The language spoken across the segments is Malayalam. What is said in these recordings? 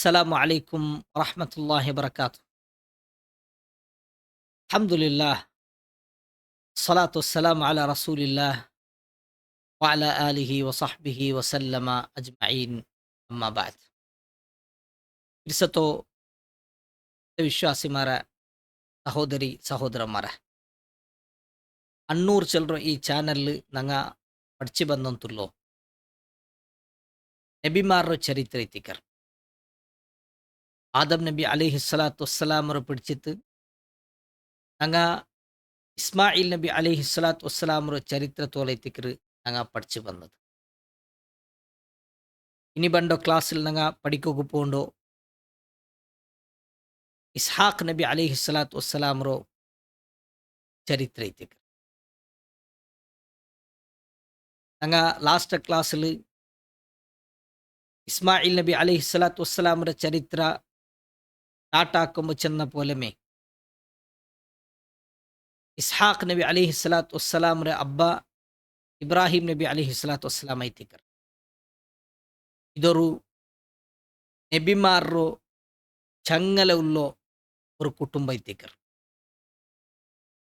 السلام عليكم ورحمة الله وبركاته. الحمد لله، الصلاة والسلام على رسول الله وعلى آله وصحبه وسلم أجمعين. أما بعد. ಇರ್ಸತೋ ವಿಶ್ವಾಸಿಮಾರ ಸಹೋದರಿ ಸಹೋದರಮಾರ ಅನ್ನೂರು ಚಿಲ್ಡ್ರು ಈ ಚಾನಲ್ ನಂಗ ಪಡ್ಚಿ ಬಂದಂತುಲ್ಲೋ ನಬಿಮಾರ ಚರಿತ್ರೆ ಐತಿಕರ್ ಆದಮ್ ನಬಿ ಅಲಿಹಿ ಸಲಾತು ವಸ್ಸಲಾಮರು പിടിച്ചിട്ട് ನಂಗ ಇಸ್ಮಾಯಿಲ್ ನಬಿ ಅಲಿಹಿ ಸಲಾತು ವಸ್ಸಲಾಮರು ಚರಿತ್ರೆ ತೋಲೈತಿಕರು ನಂಗ ಪಡ್ಚಿ ಬಂದದ್ದು. ഇനി ബണ്ടോ ക്ലാസ്സിൽ ನಂಗ പഠിക്കുക പോണ്ടോ ಇಸ್ಹಾಕ್ ನಬಿ ಅಲಿಹಿ ಸಲಾತು ವಸ್ಸಲಾಮರು ಚರಿತ್ರೆ ಐತಿಕರ್ ನಂಗ ಲಾಸ್ಟ್ ಕ್ಲಾസ്സിൽ ഇസ്മായിൽ നബി അലൈഹി സ്വലാത്തു വസ്സലാമിന്റെ ചരിത്ര സ്റ്റാർട്ടാക്കുമ്പോൾ ചെന്ന പോലെമേ ഇസ്ഹാഖ് നബി അലൈഹി സ്വലാത്തു വസ്സലാമിന്റെ അബ്ബ ഇബ്രാഹിം നബി അലൈഹി സ്വലാത്തു വസ്സലാം ಐತಿಕರ್ ഇതൊരു നബിമാരോ ചങ്ങല ഉള്ളോ ഒരു കുടുംബ ಐತಿಕರ್.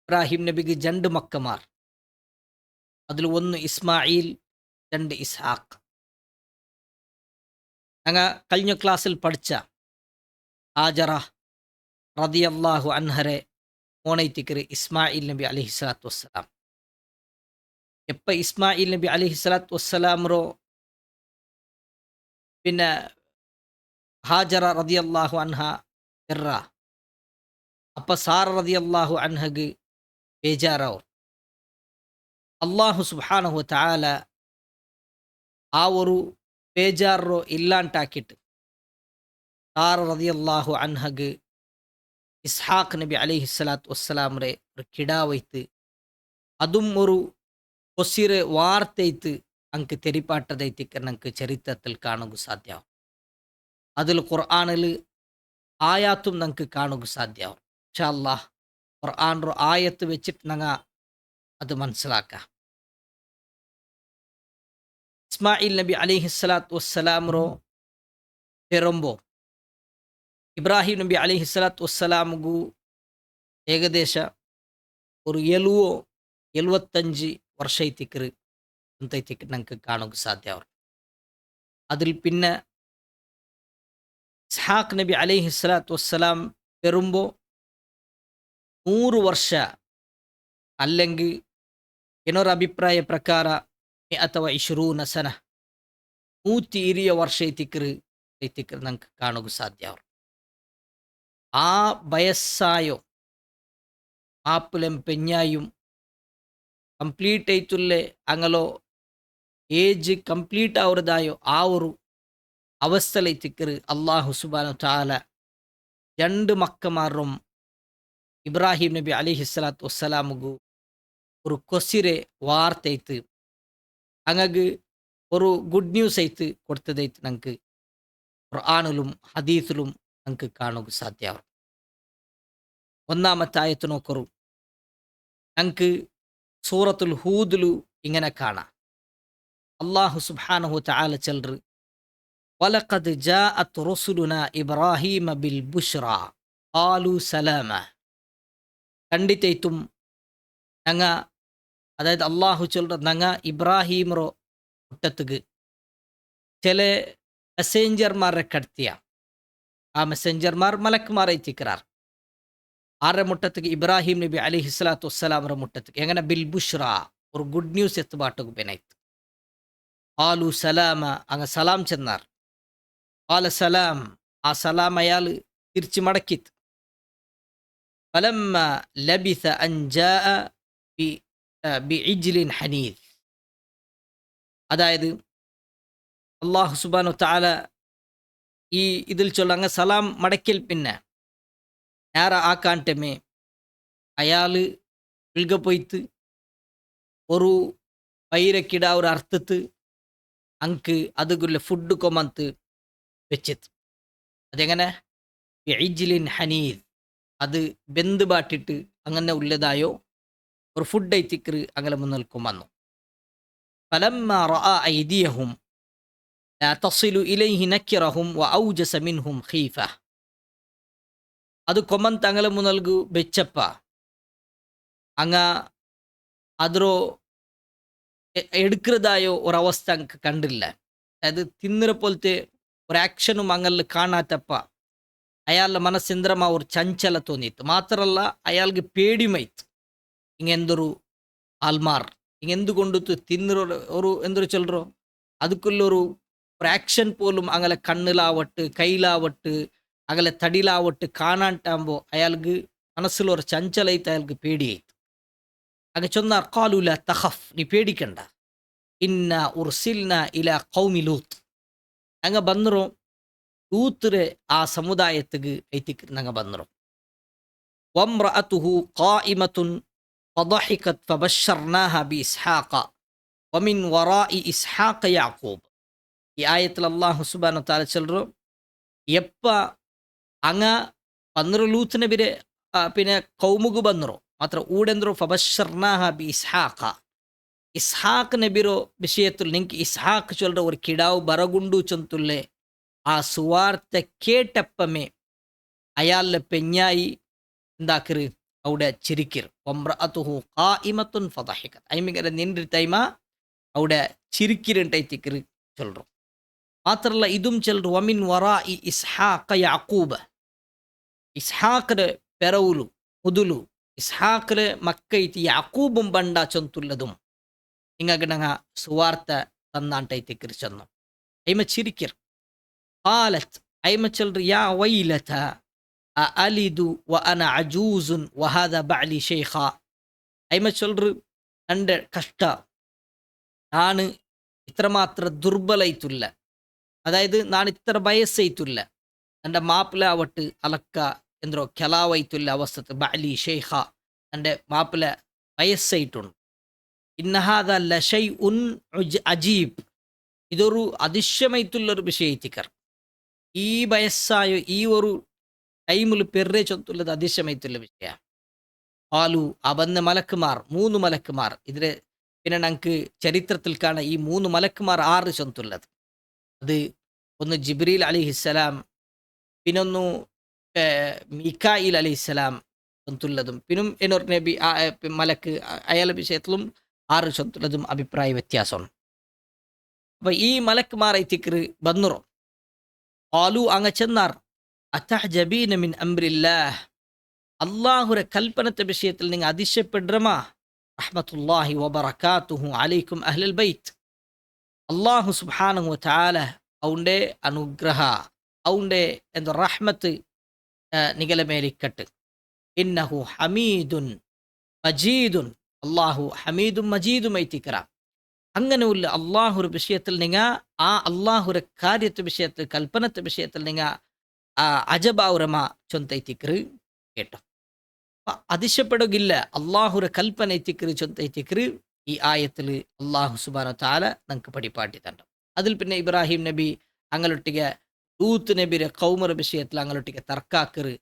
ഇബ്രാഹിം നബിക്ക് രണ്ട് മക്കമാർ, അതിൽ ഒന്ന് ഇസ്മായിൽ, രണ്ട് ഇസ്ഹാഖ്. ഞങ്ങൾ കഴിഞ്ഞ ക്ലാസ്സിൽ പഠിച്ച ഹാജറ റളിയല്ലാഹു അൻഹരെ മോണൈത്തിക്കര് ഇസ്മായിൽ നബി അലൈഹി സ്വലാത്തു വസ്സലാം. എപ്പോൾ ഇസ്മായിൽ നബി അലൈഹി സ്വലാത്തു വസ്സലാമറോ പിന്നെ ഹാജറ റളിയല്ലാഹു അൻഹ എറ അപ്പ സാറ റളിയല്ലാഹു അൻഹക്ക് ബേജാറാവും. അള്ളാഹു സുബ്ഹാനഹു വ തആല ആ ഒരു ಬೇಜಾರು ಇಲ್ಲಾಂಟಾಕಿಟ್ಟು ಸಾರ ರದಿಯಲ್ಲಾಹು ಅನ್ಹಗ್ ഇസ്ഹാഖ് നബി അലൈഹി സ്വലാത്തു വസ്സലാമറെ ഒരു കിടാവൈത്ത് അതും ഒരു കൊസിറ് വാർത്തൈത്ത് അങ്ക് തെരിപ്പാട്ടതൈത്തിക്ക് നമുക്ക് ചരിത്രത്തിൽ കാണുക സാധ്യമാവും. അതിൽ ഖുർആനിൽ ആയാത്തും നമുക്ക് കാണുക സാധ്യമാവും. ഇൻഷാ അല്ലാഹ് ഖുർആൻ്റെ ആയത്ത് വെച്ചിട്ട് ഞങ്ങ അത് മനസ്സിലാക്കാം. ഇസ്മായിൽ നബി അലൈഹി സ്വലാത്തു വസ്സലാമറോ പെറുമ്പോൾ ഇബ്രാഹിം നബി അലൈഹി സ്വലാത്തു വസ്സലാമಗೂ ഏകദേശ ഒരു 75 ವರ್ಷ ಐತಿಕರು ಅಂತೈತಿക്ക് നമുക്ക് കാണുക സാധ്യമാവും. അതിൽ പിന്നെ ഇസ്ഹാഖ് നബി അലൈഹി സ്വലാത്തു വസ്സലാം പെറുമ്പോൾ 100 ವರ್ಷ അല്ലെങ്കിൽ ಏನೊರ ಅಭಿಪ್ರಾಯ ಪ್ರಕಾರ ಅಥವಾ 20 ಸನ 120 ವರ್ಷ ಐತಿಕರು നമുക്ക് കാണുക സാധ്യമാവും. ആ വയസ്സായോ ആപ്പിലും പെഞ്ഞായും കംപ്ലീറ്റ് ആയിട്ടുള്ള അങ്ങലോ ഏജ് കംപ്ലീറ്റ് ആവുന്നതായോ ആ ഒരു അവസ്ഥയിലെത്തിക്കറ് അള്ളാഹു സുബ്ഹാനഹു വ തആല രണ്ട് മക്കമാരും ഇബ്രാഹിം നബി അലൈഹി സ്വലാത്തു വസ്സലാമുಗೂ ഒരു കൊസിരെ വാർത്തೈತು അങ്ങക്ക് ഒരു ഗുഡ് ന്യൂസ് ಐತು കൊടുത്തതೈತು നമുക്ക് ഖുർആനിലും ഹദീസിലും നമുക്ക് കാണുക സാധ്യമാവും. ഒന്നാമത്തെ ആയത്ത് നോക്കൂ. നമുക്ക് സൂറത്തുൽ ഹൂദിലു ഇങ്ങനെ കാണാം. അല്ലാഹു സുബ്ഹാനഹു വ തആല ചൊല്ലറ് വലഖദ് ജാഅത് റുസുലുനാ ഇബ്രാഹീമ ബിൽ ബുശ്റ ഖാലു സലാമ. ಖಂಡಿತೈತುം ഞങ്ങ അതായത് അള്ളാഹു ചൊല്ലറ് ഞങ്ങ ഇബ്രാഹീമറോ മുട്ടത്തുക്ക് ചില മെസ്സേഞ്ചർമാരെ കടത്തിയ ആ മെസ്സഞ്ചർമാർ മലക്കുമാർ ಐತಿಕರಾರ್. ആരുടെ മുട്ടത്തുക്ക്? ഇബ്രാഹിം നബി അലൈഹി സ്വലാത്തു വസ്സലാമರ മുട്ടത്തുക്ക്. എങ്ങനെ? ബിൽ ബുഷ്റ, ഒരു ഗുഡ് ന്യൂസ് എത്തുപാട്ടുക്ക് ബെനൈത്ത്. ആലു സലാമ, അങ്ങ് സലാം ചെന്നാർ. ആല സലാം, ആ സലാം അയാൾ തിരിച്ചു മടക്കിത്ത്. ഫലമ്മ ലബിഥ അൻ ജാഅ ബിഇജ്ലിൻ ഹനീദ്. അതായത് അല്ലാഹു സുബ്ഹാനഹു വ തആല ഈ ഇതിൽ ചൊല്ല അങ്ങ് സലാം മടക്കിൽ പിന്നെ നേരെ ആ കാണ്ടമേ അയാൾ ഇൽഗ പോയിത്ത് ഒരു പൈരക്കിട ഒരു അർത്ഥത്ത് അങ്ക് അതുകുള്ള ഫുഡ് കൊമന്ത് വെച്ചിത്ത്. അതെങ്ങനെ? ഇജ്ലിൻ ഹനീദ്, അത് ബെന്ത് ബാട്ടിട്ട് അങ്ങനെ ഉള്ളതായോ ഒരു ഫുഡ് ഐത്തിക്കറ് അങ്ങനെ മുന്നൽക്കും വന്നു. ഫലമ്മ റഅ ഐദിയഹും, തസിലു ഇലൈഹി നക്കിറഹും വ ഔജസ മിൻഹും ഖീഫ. ಅದು ಕೊಮ್ಮಂತ ಅಂಗಲ ಮುನಲ್ಗು ಬೆಚ್ಚಪ್ಪ ಅಂಗ അതിരോ എടുക്കുന്നതായോ ഒരവസ്ഥ അങ്ങ് കണ്ടില്ല. അതായത് തിന്നുന്ന പോലത്തെ ഒരാക്ഷനും അങ്ങಲ್ಲಿ കാണാത്തപ്പ അയാളുടെ മനസ്സെന്തരമാ ഒരു ചഞ്ചല തോന്നിತ್ತು. മാത്രമല്ല അയാൾക്ക് പേടിയുമായിತ್ತು. ഇങ്ങെന്തൊരു ആൽമാർ ഇങ്ങെന്തുകൊണ്ടിತ್ತು തിന്നുന്ന ഒരു എന്തൊരു ചൊല്ലറോ അതുക്കുള്ളൊരു ഫ്രാക്ഷൻ പോലും അങ്ങനെ കണ്ണിലാവട്ട് കയ്യിലാവട്ട് അകലെ തടിയിലാവട്ട് കാണാണ്ടാകുമ്പോൾ അയാൾക്ക് മനസ്സിലൊരു ചഞ്ചലയിത്ത്, അയാൾക്ക് പേടിയായിತ್ತು. ആಗ ചൊന്നാർ ഖാലു ലാ തഖഫ്, നീ പേടിക്കണ്ട. ഇന്ന ഉർസിൽന ഇലാ ഖൗമി ലൂത്ത്, അങ്ങ ಬಂದರು ಲೂತ್ರೆ ಆ ಸಮುದಾಯത്തിಗೆ ಐತಿಕ್ ನಂಗ ಬಂದರು. ವಮ್ರಅತುಹು ഖായിമത്തുൻ ഫദഹികത് ഫബശ്ശർനാഹ ബിഇസ്ഹാഖ വമിൻ വറാഇ ഇസ്ഹാഖ യാഖൂബ്. ഈ ആയത്തിൽ അല്ലാഹു സുബ്ഹാനഹു വ തആല ചൊല്ലറു, എപ്പ അങ്ങ ಬಂದರು ಲೂತ್ ನಬಿರೆ പിന്നെ കൗമുകു ಬಂದರು ಮಾತ್ರ ಊಡೆಂದ್ರು ಫಬಶ್ಶರ್ನಾಹ ಬಿ ಇಸ್ಹಾಕ, ಇಸ್ಹಾಕ್ ನಬಿರೋ ವಿಷಯത്തിൽ ನಿಂಗೆ ഇസ്ഹാഖ് ചൊല്ലറ ഒരു കിടാവ് ബറഗുണ്ടു ചൊന്തുല്ലേ. ആ സുവാർത്ത കേട്ടപ്പമേ അയാളുടെ പെഞ്ഞായി എന്താക്കര് അവിടെ ചിരിക്കർ. വംറഅതുഹു ഖായിമത്തുൻ ഫദഹികത്, ഐമിങ്കര നിന്റെ തൈമ അവിടെ ചിരിക്കിരണ്ടൈത്തിക്കർ ചൊല്ലറു. മാത്രല്ല ഇതും ചൊല്ലറു വമിൻ വറാഇ ഇസ്ഹാഖ യാഖൂബ്, ഇസ്ഹാഖിന്റെ പെറവുലു മുതുലു ഇസ്ഹാഖിലെ മക്കൈತಿ യാക്കൂബും ಬಂಡ ಚೊಂತುಲ್ಲದುಂ ಹಿಂಗಾಗಿ ನಂಗ ಸುವಾರ್ತ ತಂದಾಂಟೈತಿಕ್ಕಿರ್ ಚೊನ್ನು ಐಮ ಚಿರಿಕಿರ್. قالت ಐಮ ಚಲ್ರಿ ಯಾ ವೈಲತ ಅಲಿದು ವ ಅನ ಅಜೂಸುನ್ ವಹಾದ ಬಅಲಿ ಶೈಖಾ. ಐಮ ಚೊಲ್ರು എൻ്റെ കഷ്ട, ನಾನು ഇത്രമാത്ര ദുർബലയിത്തുല്ല, അതായത് ನಾನು ഇത്ര വയസ്സയിത്തുല്ല, എൻ്റെ മാപ്പിള ആവട്ട് അലക്ക ಎಂದ್ರೋ ಕೆಲವೈತುಲ್ಲ ಅವಸ್ಥತ್ ಬಅಲಿ ಶೈಖ, എൻ്റെ മാപ്പിള വയസ്സായിട്ടുണ്ട്. ഇന്നഹാദ ലശൈഉൻ അജീബ്, ഇതൊരു അതിശയമായിട്ടുള്ളൊരു വിഷയത്തിക്കർ. ഈ വയസ്സായ ഈ ഒരു ടൈമിൽ പെർറെ ചൊത്തുള്ളത് അതിശയമായിട്ടുള്ള വിഷയ. ആലു ആ വന്ന മലക്കുമാർ 3 മലക്കുമാർ, ഇതിലെ പിന്നെ ഞങ്ങൾക്ക് ചരിത്രത്തിൽ കാണാം ഈ 3 മലക്കുമാർ 6 ചൊത്തുള്ളത്. അത് ഒന്ന് ജിബ്രീൽ അലൈഹിസ്സലാം, പിന്നൊന്നു മീകായിൽ അലൈഹിസ്സലാം ചൊന്തുള്ളതും, പിന്നും എന്നൊരു നബി മലക്ക് അയാളുടെ വിഷയത്തിലും 6 ചൊന്തുള്ളതും അഭിപ്രായ വ്യത്യാസമാണ്. അപ്പൊ ഈ മലക്കുമാർ ഐത്തിക്കർ ബന്നുറോ ആലു അങ്ങ ചെന്നാർ അതഅജബീന മിൻ അംരില്ലാഹ്, അല്ലാഹുരെ കൽപ്പനത്തെ വിഷയത്തിൽ നിങ്ങൾ അതിശയപ്പെടുറമാ. റഹ്മത്തുല്ലാഹി വബറകാതുഹു അലൈക്കും അഹ്ലൽ ബൈത്ത്, അല്ലാഹു സുബ്ഹാനഹു വ തആല അവന്റെ അനുഗ്രഹ അവന്റെ എന്താ റഹ്മത്ത് നിഗല മേലിക്കട്ട്. ഇന്നഹു ഹമീദുൻ മജീദുൻ, അള്ളാഹു ഹമീദും മജീദും ഐത്തിക്കറ. അങ്ങനെയുള്ള അള്ളാഹുര വിഷയത്തിൽ നിങ്ങൾ ആ അള്ളാഹുര കാര്യത്തെ വിഷയത്തിൽ കൽപ്പനത്തെ വിഷയത്തിൽ നിങ്ങൾ അജബാവുരമ ചൊന്തൈത്തിക്കറ് കേട്ടോ. അതിശയപ്പെടുകില്ല അള്ളാഹുര കൽപ്പന ഐത്തിക്കറ് ചൊന്തൈത്തിക്കറ് ഈ ആയത്തിൽ അള്ളാഹു സുബ്ഹാനഹു വ തആല നമുക്ക് പടിപ്പാട്ടി തന്നു. അതിൽ പിന്നെ ഇബ്രാഹിം നബി അങ്ങലൊട്ടിಗೆ ലൂത്ത് നബിയുടെ കൗമರ വിഷയത്തിൽ അങ്ങലൊട്ടിಗೆ തർക്കാക്കറ്,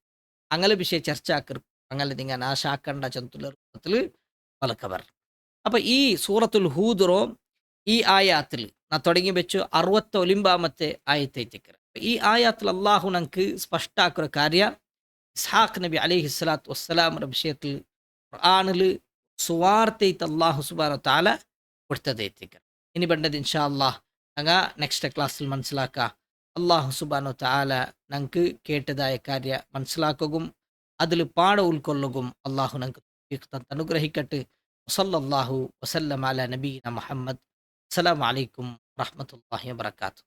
അങ്ങനെ വിഷയ ചർച്ചാക്കറ്, അങ്ങനെ നിങ്ങൾ നാശാക്കണ്ട ചൊന്തുള്ള രൂപത്തിൽ പലക്കവർ. അപ്പം ഈ സൂറത്തുൽ ഹൂദറോ ഈ ആയാത്തിൽ നാ തുടങ്ങി വെച്ചു 69 ആയത്തൈത്തിക്കറ്. ഈ ആയാത്തിൽ അള്ളാഹു നമുക്ക് സ്പഷ്ടാക്കുന്ന കാര്യ ഇസ്ഹാഖ് നബി അലൈഹി സ്വലാത്തു വസ്സലാമിന്റെ വിഷയത്തിൽ ഖുർആനിൽ സുവാർത്തൈത്ത് അള്ളാഹു സുബ്ഹാനഹു വ തആല കൊടുത്തതൈത്തിക്കറ്. ഇനി വേണ്ടത് ഇൻഷാ അള്ളാഹ് അങ്ങ നെക്സ്റ്റ് ക്ലാസ്സിൽ മനസ്സിലാക്കുക. അള്ളാഹു സുബ്ഹാനഹു വ തആല ഞങ്ങൾക്ക് കേട്ടതായ കാര്യ മനസ്സിലാക്കുകയും അതിൽ പാഠ ഉൾക്കൊള്ളുകയും അള്ളാഹു ഞങ്ങൾക്ക് അനുഗ്രഹിക്കട്ടെ. വസല്ലല്ലാഹു വസല്ലം അലാ നബീന മുഹമ്മദ്. അസ്സലാമു അലൈക്കും വറഹ്മത്തുള്ളാഹി വബറകാതുഹു.